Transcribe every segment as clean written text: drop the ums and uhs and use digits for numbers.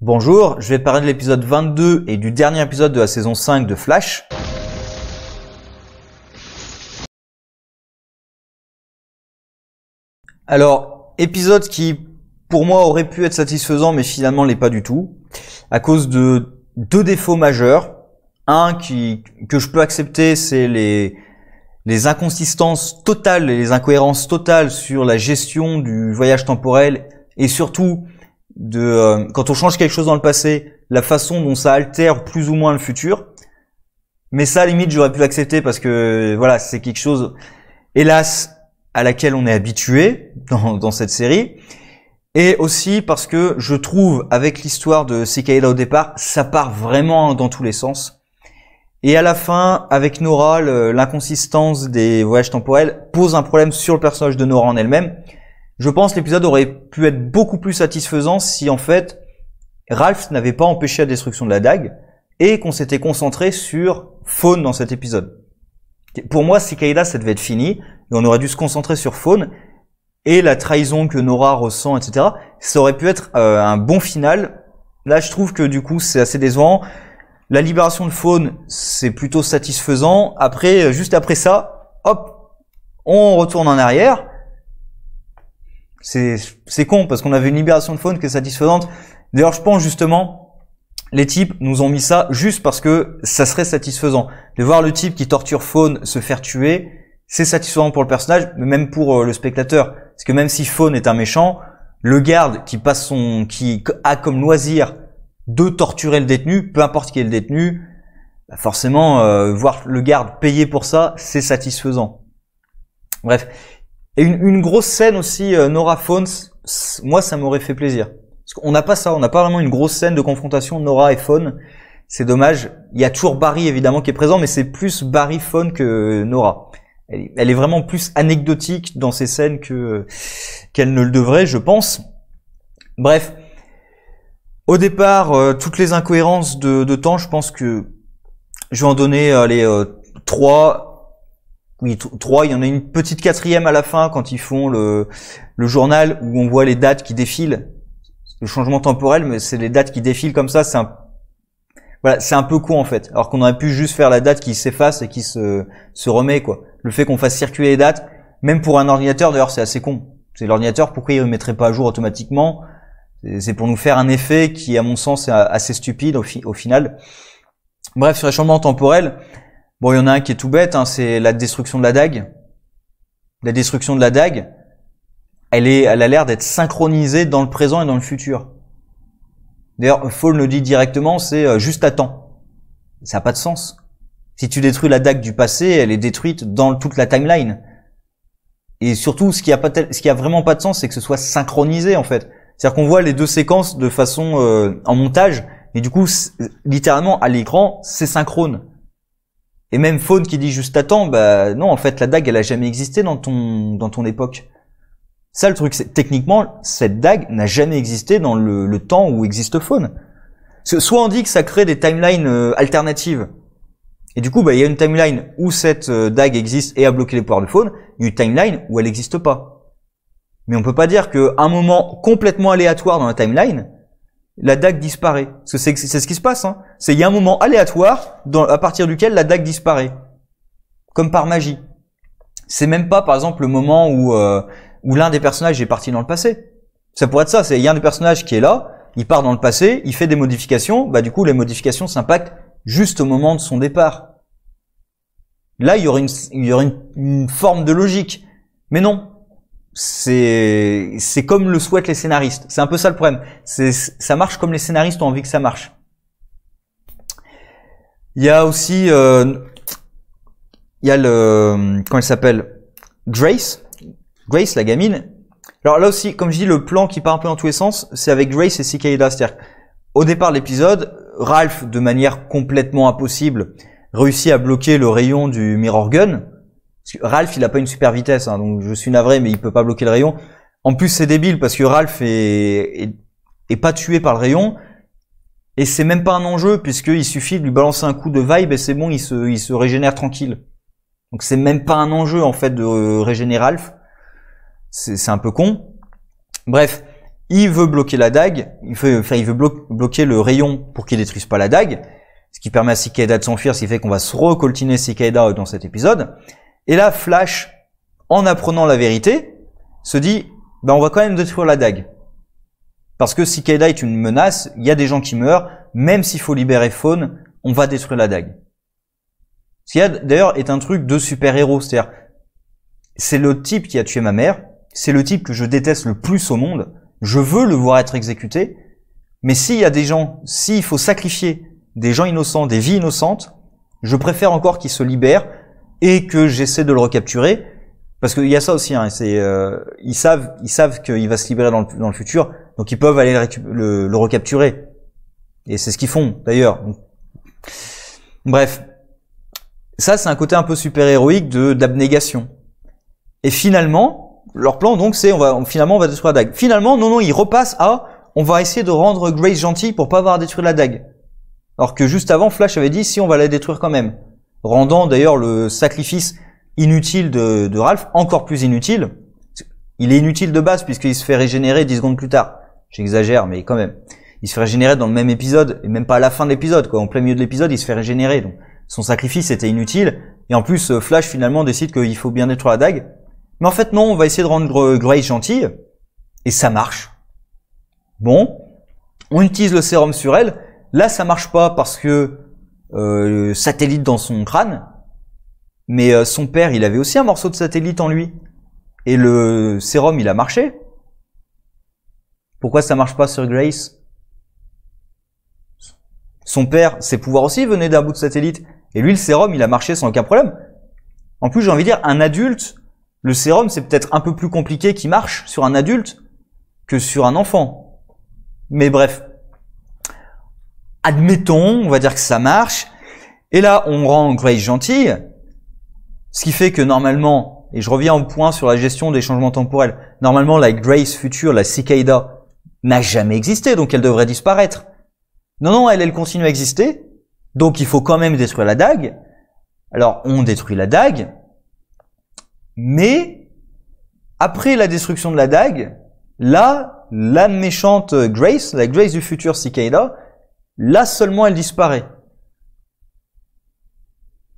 Bonjour, je vais te parler de l'épisode 22 et du dernier épisode de la saison 5 de Flash. Alors, épisode qui, pour moi, aurait pu être satisfaisant, mais finalement l'est pas du tout, à cause de deux défauts majeurs. Un que je peux accepter, c'est les inconsistances totales et les incohérences totales sur la gestion du voyage temporel et surtout quand on change quelque chose dans le passé, la façon dont ça altère plus ou moins le futur. Mais ça, à la limite, j'aurais pu l'accepter parce que voilà, c'est quelque chose, hélas, à laquelle on est habitué dans cette série. Et aussi parce que je trouve, avec l'histoire de Cicada au départ, ça part vraiment dans tous les sens. Et à la fin, avec Nora, l'inconsistance des voyages temporels pose un problème sur le personnage de Nora en elle-même. Je pense que l'épisode aurait pu être beaucoup plus satisfaisant si, en fait, Ralph n'avait pas empêché la destruction de la dague et qu'on s'était concentré sur Fawn dans cet épisode. Pour moi, Cicada, ça devait être fini et on aurait dû se concentrer sur Fawn et la trahison que Nora ressent, etc. Ça aurait pu être un bon final. Là, je trouve que du coup, c'est assez décevant. La libération de Fawn, c'est plutôt satisfaisant. Après, juste après ça, hop, on retourne en arrière. C'est con parce qu'on avait une libération de Fawn qui est satisfaisante. D'ailleurs, je pense justement, les types nous ont mis ça juste parce que ça serait satisfaisant. De voir le type qui torture Fawn se faire tuer, c'est satisfaisant pour le personnage, mais même pour le spectateur. Parce que même si Fawn est un méchant, le garde qui a comme loisir de torturer le détenu, peu importe qui est le détenu, bah forcément, voir le garde payer pour ça, c'est satisfaisant. Bref. Et une grosse scène aussi, Nora Fawn, moi ça m'aurait fait plaisir. Parce qu'on n'a pas ça, on n'a pas vraiment une grosse scène de confrontation Nora et Fawn. C'est dommage. Il y a toujours Barry évidemment qui est présent, mais c'est plus Barry Fawn que Nora. Elle est vraiment plus anecdotique dans ces scènes qu'elle ne le devrait, je pense. Bref. Au départ, toutes les incohérences de temps, je pense que je vais en donner 3. Oui, 3, il y en a une petite 4e à la fin quand ils font le journal où on voit les dates qui défilent. Le changement temporel, mais c'est les dates qui défilent comme ça, c'est un peu con en fait. Alors qu'on aurait pu juste faire la date qui s'efface et qui se remet quoi. Le fait qu'on fasse circuler les dates, même pour un ordinateur d'ailleurs, c'est assez con. C'est l'ordinateur, pourquoi il ne mettrait pas à jour automatiquement? C'est pour nous faire un effet qui, à mon sens, est assez stupide au final. Bref, sur les changements temporels, bon, il y en a un qui est tout bête, hein, c'est la destruction de la dague. La destruction de la dague, elle a l'air d'être synchronisée dans le présent et dans le futur. D'ailleurs, Fawn le dit directement, c'est juste à temps. Ça n'a pas de sens. Si tu détruis la dague du passé, elle est détruite dans toute la timeline. Et surtout, ce qui a vraiment pas de sens, c'est que ce soit synchronisé en fait. C'est-à-dire qu'on voit les deux séquences de façon en montage, et du coup, littéralement à l'écran, c'est synchrone. Et même Fawn qui dit juste attends, bah non, en fait, la dague, elle a jamais existé dans ton époque. Ça, le truc, c'est techniquement, cette dague n'a jamais existé dans le temps où existe Fawn. Soit on dit que ça crée des timelines alternatives. Et du coup, bah, il y a une timeline où cette dague existe et a bloqué les pouvoirs de Fawn, il y a une timeline où elle n'existe pas. Mais on peut pas dire qu'à un moment complètement aléatoire dans la timeline, la dague disparaît. Parce que c'est ce qui se passe, hein. Il y a un moment aléatoire à partir duquel la dague disparaît. Comme par magie. C'est même pas, par exemple, le moment où l'un des personnages est parti dans le passé. Ça pourrait être ça. Il y a un des personnages qui est là, il part dans le passé, il fait des modifications, bah, du coup, les modifications s'impactent juste au moment de son départ. Là, il y aurait une forme de logique. Mais non. C'est comme le souhaitent les scénaristes. C'est un peu ça le problème. Ça marche comme les scénaristes ont envie que ça marche. Il y a aussi, comment elle s'appelle? Grace, la gamine. Alors là aussi, comme je dis, le plan qui part un peu dans tous les sens, c'est avec Grace et Cicada. C'est-à-dire, au départ de l'épisode, Ralph, de manière complètement impossible, réussit à bloquer le rayon du Mirror Gun. Parce que Ralph, il a pas une super vitesse, hein, donc je suis navré, mais il peut pas bloquer le rayon. En plus, c'est débile parce que Ralph est pas tué par le rayon. Et c'est même pas un enjeu puisqu'il suffit de lui balancer un coup de vibe et c'est bon, il se régénère tranquille. Donc c'est même pas un enjeu, en fait, de régénérer Ralph. C'est un peu con. Bref. il veut bloquer la dague, il veut bloquer le rayon pour qu'il détruise pas la dague, ce qui permet à Cicada de s'enfuir, ce qui fait qu'on va se recoltiner Cicada dans cet épisode. Et là, Flash, en apprenant la vérité, se dit, on va quand même détruire la dague. Parce que Cicada est une menace, il y a des gens qui meurent, même s'il faut libérer Fawn, on va détruire la dague. Ce qui d'ailleurs est un truc de super-héros, c'est-à-dire, c'est le type qui a tué ma mère, c'est le type que je déteste le plus au monde, je veux le voir être exécuté, mais s'il y a des gens, s'il faut sacrifier des gens innocents, des vies innocentes, je préfère encore qu'il se libère et que j'essaie de le recapturer, parce qu'il y a ça aussi, hein, ils savent qu'il va se libérer dans le futur, donc ils peuvent aller le recapturer. Et c'est ce qu'ils font, d'ailleurs. Bref. Ça, c'est un côté un peu super-héroïque d'abnégation. Et finalement, leur plan, donc, c'est, finalement, on va détruire la dague. Finalement, non, ils repassent à, on va essayer de rendre Grace gentille pour pas avoir à détruire la dague. Alors que juste avant, Flash avait dit, si, on va la détruire quand même. Rendant, d'ailleurs, le sacrifice inutile de Ralph encore plus inutile. Il est inutile de base puisqu'il se fait régénérer 10 secondes plus tard. J'exagère, mais quand même. Il se fait régénérer dans le même épisode, et même pas à la fin de l'épisode, quoi. En plein milieu de l'épisode, il se fait régénérer. Donc, son sacrifice était inutile. Et en plus, Flash, finalement, décide qu'il faut bien détruire la dague. Mais en fait, non, on va essayer de rendre Grace gentille. Et ça marche. Bon. On utilise le sérum sur elle. Là, ça marche pas parce que, satellite dans son crâne. Mais son père, il avait aussi un morceau de satellite en lui. Et le sérum, il a marché. Pourquoi ça marche pas sur Grace? Son père, ses pouvoirs aussi venaient d'un bout de satellite. Et lui, le sérum, il a marché sans aucun problème. En plus, j'ai envie de dire, un adulte, le sérum, c'est peut-être un peu plus compliqué qu'il marche sur un adulte que sur un enfant. Mais bref. Admettons, on va dire que ça marche. Et là, on rend Grace gentille. Ce qui fait que normalement, et je reviens au point sur la gestion des changements temporels, normalement, la Grace future, la Cicada, n'a jamais existé, donc elle devrait disparaître. Non, elle continue à exister, donc il faut quand même détruire la dague. Alors, on détruit la dague, mais après la destruction de la dague, là, la méchante Grace, la Grace du futur Cicada, là seulement elle disparaît.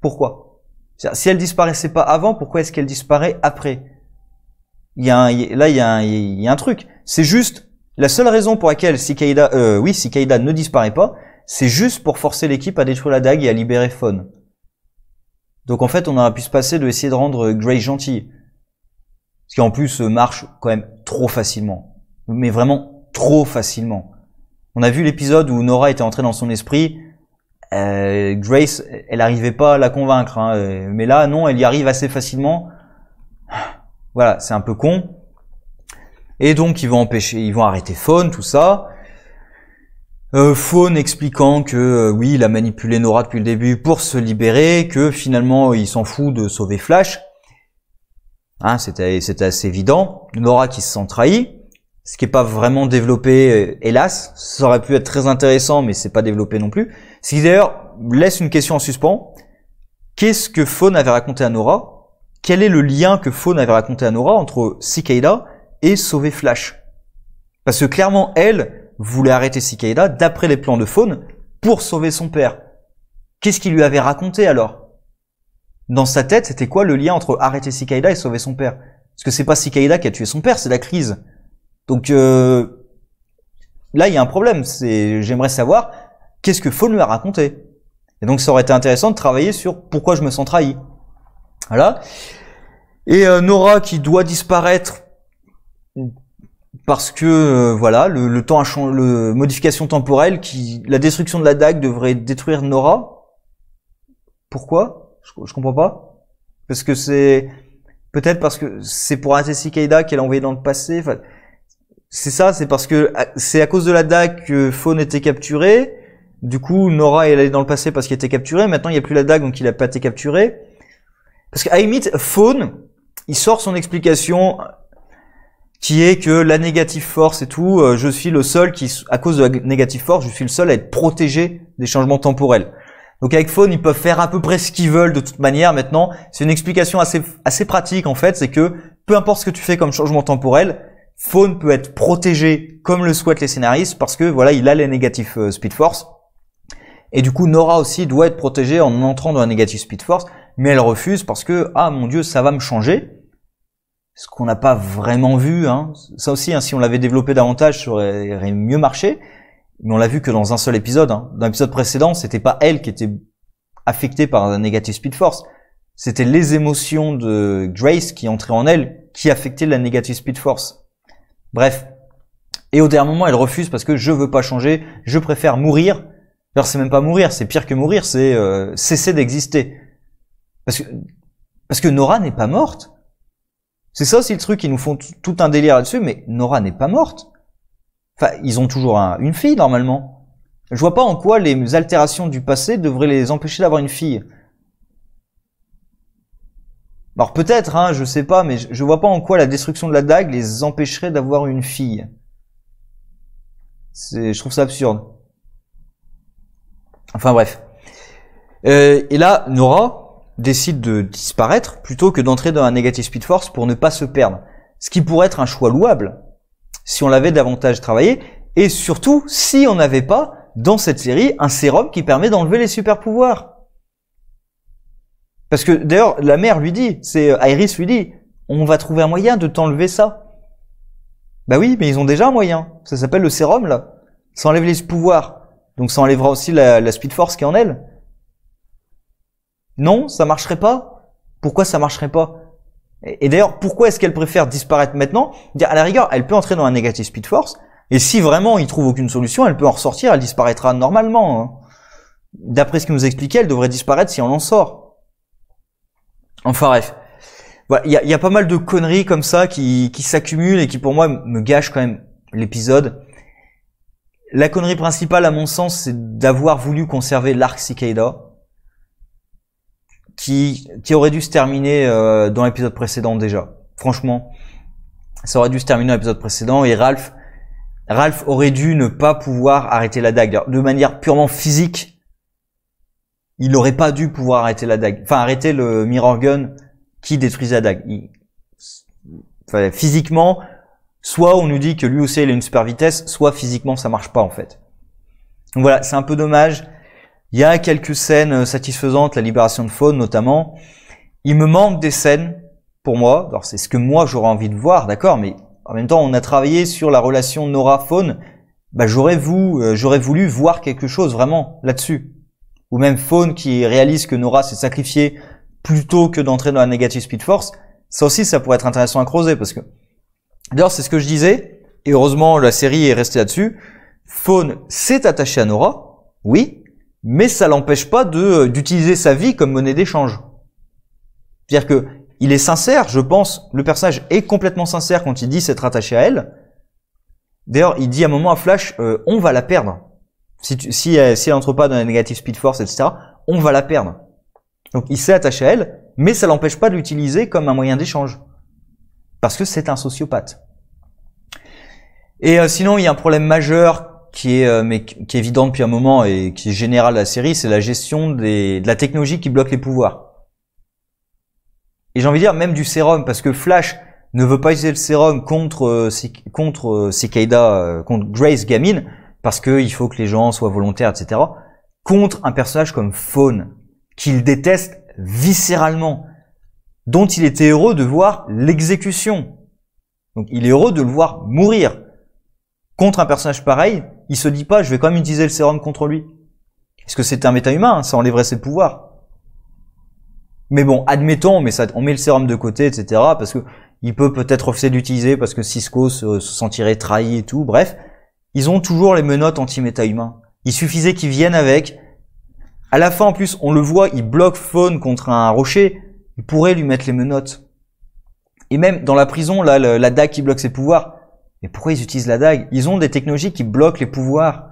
Pourquoi? Si elle disparaissait pas avant, pourquoi est-ce qu'elle disparaît après? Il y a un truc. C'est juste, la seule raison pour laquelle Cicada ne disparaît pas, c'est juste pour forcer l'équipe à détruire la dague et à libérer Fawn. Donc en fait, on aurait pu se passer de essayer de rendre Grace gentille. Ce qui en plus marche quand même trop facilement. Mais vraiment trop facilement. On a vu l'épisode où Nora était entrée dans son esprit. Grace, elle n'arrivait pas à la convaincre. Hein, mais là, non, elle y arrive assez facilement. Voilà, c'est un peu con. Et donc, ils vont arrêter Fawn, tout ça. Fawn expliquant que oui, il a manipulé Nora depuis le début pour se libérer, que finalement, il s'en fout de sauver Flash. Hein, c'était assez évident. Nora qui se sent trahie, ce qui est pas vraiment développé, hélas. Ça aurait pu être très intéressant, mais c'est pas développé non plus. Ce qui d'ailleurs laisse une question en suspens. Qu'est-ce que Fawn avait raconté à Nora? Quel est le lien que Fawn avait raconté à Nora entre Cicada et sauver Flash? Parce que clairement, elle voulait arrêter Cicada d'après les plans de Fawn pour sauver son père. Qu'est-ce qu'il lui avait raconté alors? Dans sa tête, c'était quoi le lien entre arrêter Cicada et sauver son père? Parce que c'est pas Cicada qui a tué son père, c'est la crise. Donc là, il y a un problème. J'aimerais savoir qu'est-ce que Fawn lui a raconté. Et donc, ça aurait été intéressant de travailler sur pourquoi je me sens trahi. Voilà. Et Nora qui doit disparaître parce que voilà, le temps a changé, modification temporelle, la destruction de la dague devrait détruire Nora. Pourquoi? Je comprends pas. Parce que peut-être parce que c'est pour arrêter Cicada qu'elle a envoyé dans le passé. Enfin, c'est ça, c'est parce que c'est à cause de la dague que Fawn était capturé. Du coup, Nora elle est dans le passé parce qu'il était capturé. Maintenant, il n'y a plus la dague, donc il a pas été capturé. Parce qu'à limite, Fawn, il sort son explication qui est que la négative force et tout, je suis le seul à cause de la négative force, je suis le seul à être protégé des changements temporels. Donc avec Fawn, ils peuvent faire à peu près ce qu'ils veulent de toute manière. Maintenant, c'est une explication assez pratique en fait, c'est que peu importe ce que tu fais comme changement temporel, Fawn peut être protégé comme le souhaitent les scénaristes parce que voilà, il a les Negative Speed Force. Et du coup, Nora aussi doit être protégée en entrant dans la Negative Speed Force, mais elle refuse parce que ah mon Dieu, ça va me changer. Ce qu'on n'a pas vraiment vu, hein. Ça aussi, hein, si on l'avait développé davantage, ça aurait mieux marché. Mais on l'a vu que dans un seul épisode. Hein. Dans l'épisode précédent, c'était pas elle qui était affectée par la Negative Speed Force. C'était les émotions de Grace qui entraient en elle, qui affectaient la Negative Speed Force. Bref. Et au dernier moment, elle refuse parce que je veux pas changer, je préfère mourir. Alors c'est même pas mourir, c'est pire que mourir, c'est cesser d'exister. Parce que Nora n'est pas morte. C'est ça aussi le truc, ils nous font tout un délire là-dessus, mais Nora n'est pas morte. Enfin, ils ont toujours une fille normalement. Je vois pas en quoi les altérations du passé devraient les empêcher d'avoir une fille. Alors peut-être, hein, je sais pas, mais je vois pas en quoi la destruction de la dague les empêcherait d'avoir une fille. Je trouve ça absurde. Enfin bref. Et là, Nora décide de disparaître plutôt que d'entrer dans un Negative Speed Force pour ne pas se perdre. Ce qui pourrait être un choix louable si on l'avait davantage travaillé et surtout si on n'avait pas dans cette série un sérum qui permet d'enlever les super pouvoirs. Parce que d'ailleurs, la mère lui dit, Iris lui dit, on va trouver un moyen de t'enlever ça. Bah oui, mais ils ont déjà un moyen. Ça s'appelle le sérum, là. Ça enlève les pouvoirs. Donc ça enlèvera aussi la Speed Force qui est en elle. Non, ça marcherait pas. Pourquoi ça marcherait pas? Et d'ailleurs, pourquoi est-ce qu'elle préfère disparaître maintenant? À la rigueur, elle peut entrer dans un Negative Speed Force. Et si vraiment il trouve aucune solution, elle peut en ressortir, elle disparaîtra normalement. Hein. D'après ce qu'il nous expliquait, elle devrait disparaître si on en sort. Enfin bref, voilà, il y a pas mal de conneries comme ça qui s'accumulent et qui pour moi me gâchent quand même l'épisode. La connerie principale à mon sens, c'est d'avoir voulu conserver l'arc Cicada, qui aurait dû se terminer dans l'épisode précédent déjà. Franchement, ça aurait dû se terminer dans l'épisode précédent et Ralph aurait dû ne pas pouvoir arrêter la dague. De manière purement physique, il n'aurait pas dû pouvoir arrêter la dague. Enfin, arrêter le Mirror Gun qui détruisait la dague. Enfin, physiquement, soit on nous dit que lui aussi il a une super vitesse, soit physiquement ça marche pas en fait. Donc voilà, c'est un peu dommage. Il y a quelques scènes satisfaisantes, la libération de Fawn notamment. Il me manque des scènes pour moi. Alors c'est ce que moi j'aurais envie de voir, d'accord, mais en même temps on a travaillé sur la relation Nora-Fawn. Bah j'aurais voulu voir quelque chose vraiment là-dessus. Ou même Fawn qui réalise que Nora s'est sacrifiée plutôt que d'entrer dans la Negative Speed Force. Ça aussi, ça pourrait être intéressant à creuser parce que... D'ailleurs, c'est ce que je disais, et heureusement, la série est restée là-dessus. Fawn s'est attaché à Nora, oui, mais ça l'empêche pas d'utiliser sa vie comme monnaie d'échange. C'est-à-dire que il est sincère, je pense, le personnage est complètement sincère quand il dit s'être attaché à elle. D'ailleurs, il dit à un moment à Flash, on va la perdre. Si elle entre pas dans la Negative Speed Force, etc., on va la perdre. Donc il s'est attaché à elle, mais ça l'empêche pas de l'utiliser comme un moyen d'échange. Parce que c'est un sociopathe. Et sinon, il y a un problème majeur qui est évident depuis un moment et qui est général à la série, c'est la gestion de la technologie qui bloque les pouvoirs. Et j'ai envie de dire même du sérum, parce que Flash ne veut pas utiliser le sérum contre Cicada, contre Grace gamine, parce qu'il faut que les gens soient volontaires, etc. Contre un personnage comme Fawn, qu'il déteste viscéralement, dont il était heureux de voir l'exécution. Donc il est heureux de le voir mourir. Contre un personnage pareil, il se dit pas, je vais quand même utiliser le sérum contre lui. Est-ce que c'est un méta-humain, hein, ça enlèverait ses pouvoirs. Mais bon, admettons, mais ça, on met le sérum de côté, etc. Parce que il peut peut-être refuser d'utiliser parce que Cisco se sentirait trahi et tout. Bref, ils ont toujours les menottes anti-méta-humains. Il suffisait qu'ils viennent avec. À la fin, en plus, on le voit, il bloque Fawn contre un rocher. Il pourrait lui mettre les menottes. Et même dans la prison, là, la dague qui bloque ses pouvoirs. Mais pourquoi ils utilisent la dague? Ils ont des technologies qui bloquent les pouvoirs.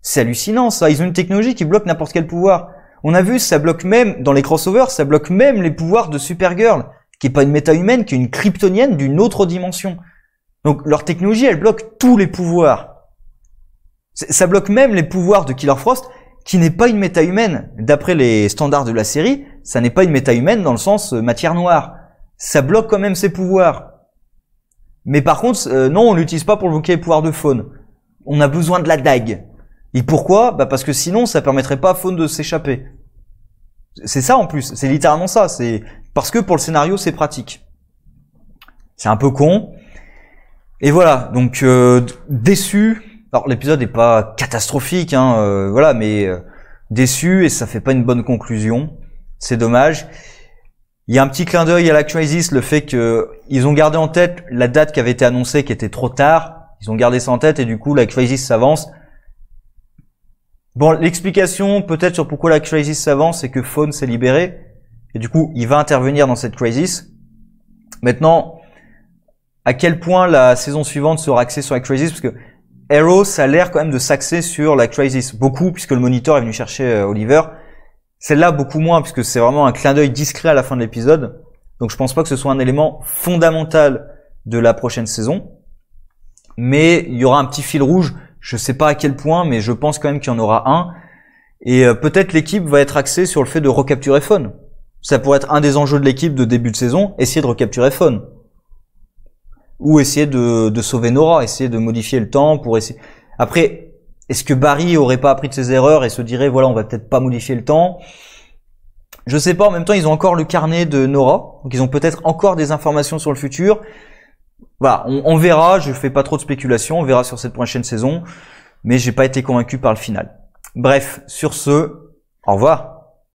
C'est hallucinant, ça. Ils ont une technologie qui bloque n'importe quel pouvoir. On a vu, ça bloque même, dans les crossovers, ça bloque même les pouvoirs de Supergirl, qui est pas une méta-humaine, qui est une kryptonienne d'une autre dimension. Donc, leur technologie, elle bloque tous les pouvoirs. Ça bloque même les pouvoirs de Killer Frost, qui n'est pas une méta-humaine. D'après les standards de la série, ça n'est pas une méta-humaine dans le sens matière noire. Ça bloque quand même ses pouvoirs. Mais par contre, non, on l'utilise pas pour bloquer les pouvoirs de Faune. On a besoin de la dague. Et pourquoi? Bah parce que sinon, ça permettrait pas à Faune de s'échapper. C'est ça en plus, c'est littéralement ça. C'est parce que pour le scénario, c'est pratique. C'est un peu con. Et voilà, donc déçu. Alors l'épisode est pas catastrophique, hein, voilà, mais déçu et ça fait pas une bonne conclusion. C'est dommage. Il y a un petit clin d'œil à la Crisis, le fait que ils ont gardé en tête la date qui avait été annoncée, qui était trop tard. Ils ont gardé ça en tête et du coup la Crisis s'avance. Bon, l'explication peut-être sur pourquoi la Crisis s'avance, c'est que Faune s'est libéré et du coup il va intervenir dans cette Crisis. Maintenant, à quel point la saison suivante sera axée sur la Crisis, parce que Arrow, ça a l'air quand même de s'axer sur la Crisis. Beaucoup, puisque le Moniteur est venu chercher Oliver. Celle-là, beaucoup moins, puisque c'est vraiment un clin d'œil discret à la fin de l'épisode. Donc je pense pas que ce soit un élément fondamental de la prochaine saison. Mais il y aura un petit fil rouge, je sais pas à quel point, mais je pense quand même qu'il y en aura un. Et peut-être l'équipe va être axée sur le fait de recapturer Faune. Ça pourrait être un des enjeux de l'équipe de début de saison, essayer de recapturer Faune. Ou essayer de sauver Nora, essayer de modifier le temps pour essayer. Après, est-ce que Barry aurait pas appris de ses erreurs et se dirait voilà, on va peut-être pas modifier le temps? Je sais pas, en même temps, ils ont encore le carnet de Nora, donc ils ont peut-être encore des informations sur le futur. Voilà, on verra, je fais pas trop de spéculation, on verra sur cette prochaine saison, mais j'ai pas été convaincu par le final. Bref, sur ce, au revoir.